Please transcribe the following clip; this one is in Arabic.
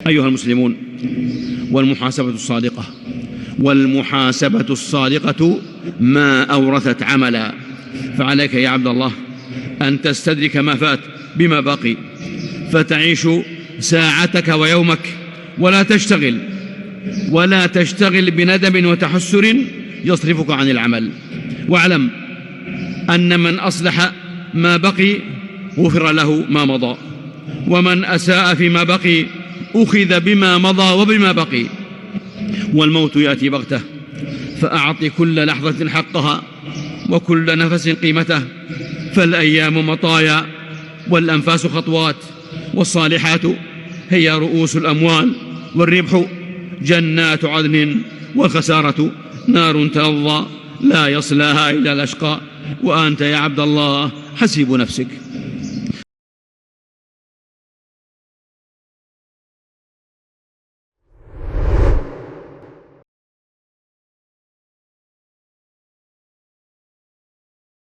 أيها المسلمون، والمحاسبة الصادقة ما أورثت عملا، فعليك يا عبد الله أن تستدرك ما فات بما بقي، فتعيش ساعتك ويومك ولا تشتغل بندم وتحسر يصرفك عن العمل. واعلم أن من أصلح ما بقي غفر له ما مضى، ومن أساء فيما بقي أخذ بما مضى وبما بقي. والموت يأتي بغتة، فأعط كل لحظة حقها وكل نفس قيمته، فالأيام مطايا والأنفاس خطوات، والصالحات هي رؤوس الأموال، والربح جنات عدن، والخسارة نار تلظى لا يصلاها إلا الأشقى. وأنت يا عبد الله حسيب نفسك.